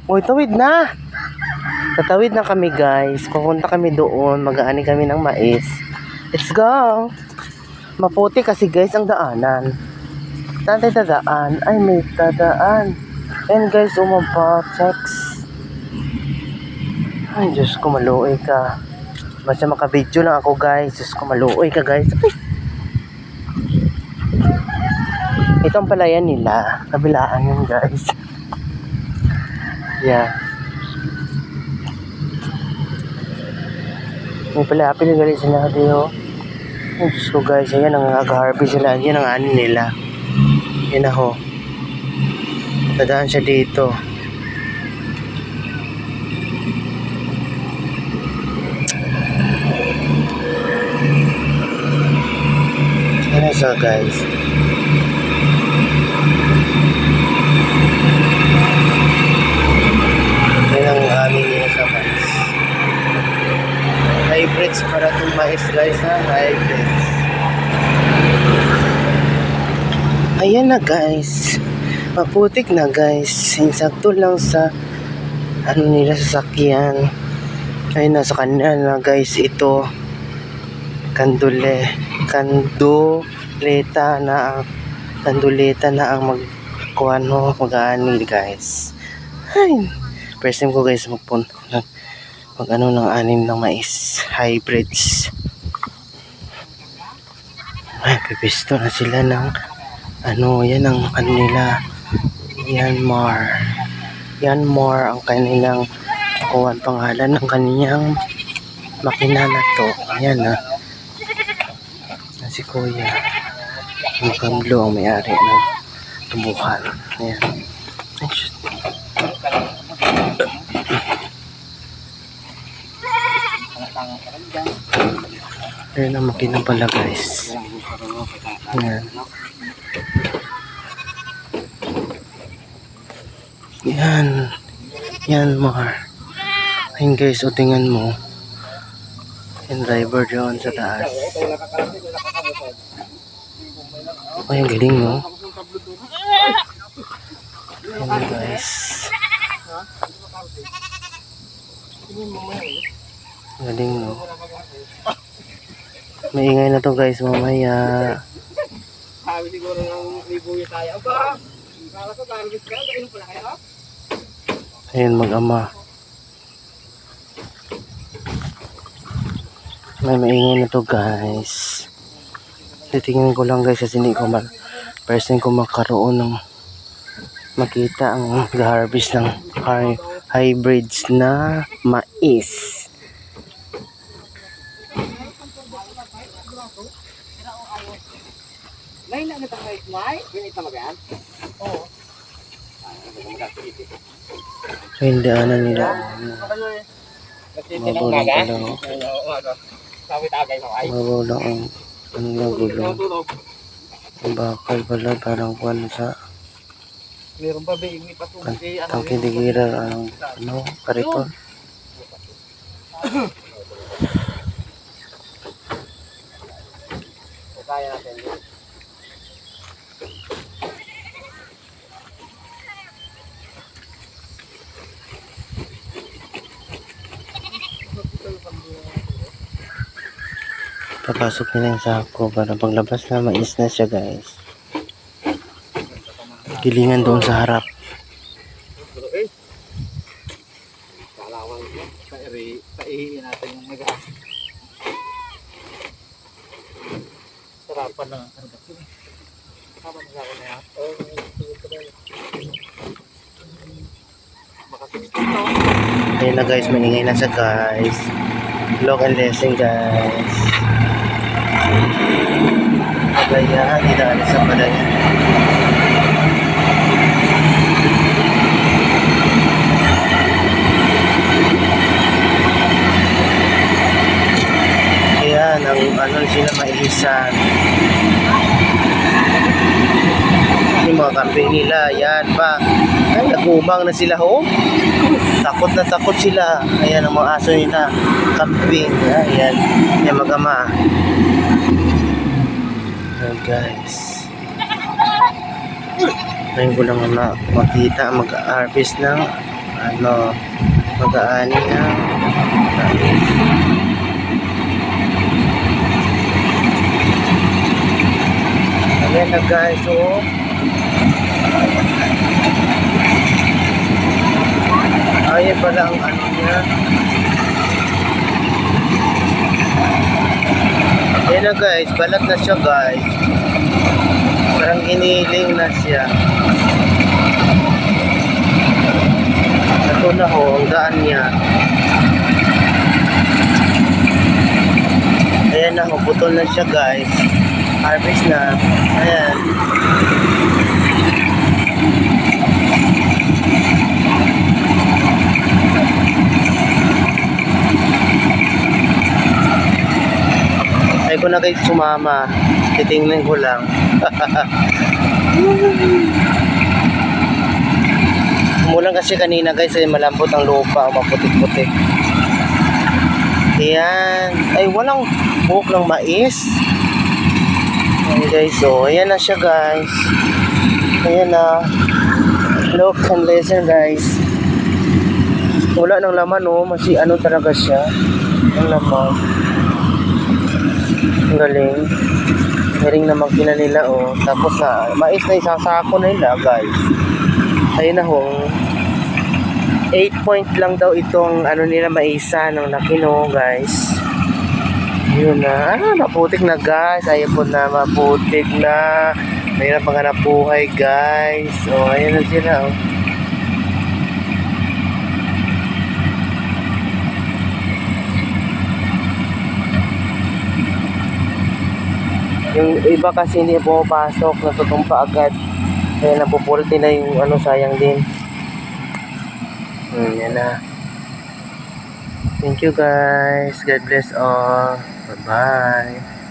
Uy, tawid na. Tatawid na kami guys. Pupunta kami doon. Mag-aani kami ng mais. Let's go. Maputi kasi guys ang daanan. Saan tayo dadaan? Ay, may dadaan. And guys, umabatex. Ay, Diyos ko, maluoy ka. Basta makabidyo lang ako guys. Diyos ko, maluoy ka guys. Ay. Ito ang palayan nila. Kabilaan yun guys. Yeah. May pala pinagali sila dito. Ay, Diyos ko guys. Ayan ang nag-harvest sila. Yan ang ani nila. Yan ako. Dadaan siya dito. Yan siya guys. Yan ang ani nila sa mais. Hybrids para itong mais guys ha. Hybrids. Ayan na guys. Maputik na guys. Insakto lang sa ano nila sasakyan. Ay nasa kanila na guys ito. Kanduleta na ang magkuano mag-aani guys. Ay, first time ko guys mag ano ng anim ng mais hybrids. Ay, pipisto na sila ng ano, yan ang ano nila. Yanmar ang kanilang kuwan pangalan ng kaniyang makina na to. Ayan na. Si Kuya. Mukhang blue ang may-ari ng tumbuhan. Ayan. Ay, shit. Ayan ang makina pala guys. Ayan. Yanmar. Ayan guys, o tingnan mo. Yung driver doon sa taas. Ay, ang galing no? Ayan guys. Galing no? Maingay na to guys mamaya. Sabi siguro ng libuyo tayo. Aba! Kala ko target ka. Kailan pala kayo? Ayan mag-ama. May maingay na to guys. Titingnan ko lang guys kasi hindi ko first time ko makaroon ng makita ang harvest ng hybrids na mais. Lain na nito kay Mai, pinita magayan. Oo. Ayun daanan nila. Mabaw lang pala. Sabi tagay mo ay. Mabaw lang ang ano na gulo. Ang bakal pala parang kuwan sa Meron pa ba ingi patubig kay ano? tangke digira ang ano kariton. Kaya natin. Papasok nila yung sako para paglabas na mais na siya guys. Gilingan doon sa harap. Kalawang paihiin natin yung maga. Sarapan lang ang karga. Tama na ako na yan. Ayun na guys, maningay na siya guys. Vlog and lesson guys. Pagaya, dinaalis sa palaya. Ayan, ang ano sila maihisan. Yung mga kampi nila, yan pa. Ay, nagumang na sila ho. Takot na takot sila. Ayan ang mga aso nila. Camping. Ayan. Ayan mag-ama. Ayan guys. Ngayon ko lang na makita mag-harvest ng ano, mag-aani ng mais. Ayan na guys, oh. Ayan pala ang ano niya. Ayan na guys, balat na siya guys. Parang giniling na siya. Ito na ho, ang daan niya. Ayan na ho, putol na siya guys. Harvest na. Ayan. Ay ko na kayo sumama. Titingnan ko lang. Umulan kasi kanina guys, ay malambot ang lupa, maputik-putik. Ayan. Ay, walang buhok ng mais. Ayan guys, so ayan na siya guys. Ayan na. Look and listen guys. Wala ng laman oh, masi ano talaga siya. Ang laman. Ang galing. Galing na makina nila oh. Tapos na, mais na isasako na nila guys. Ayun na ho. 8 point lang daw itong ano nila maisa ng laki no guys. Yun na. Maputik na guys. Ayun po na, maputik na. Mayroon pang hanap buhay guys. O, ayun na sila oh. Yung iba kasi hindi pumapasok, natutumpa agad. Kaya napupulot nila yung ano, sayang din. Yan na. Thank you guys. God bless all. Bye-bye.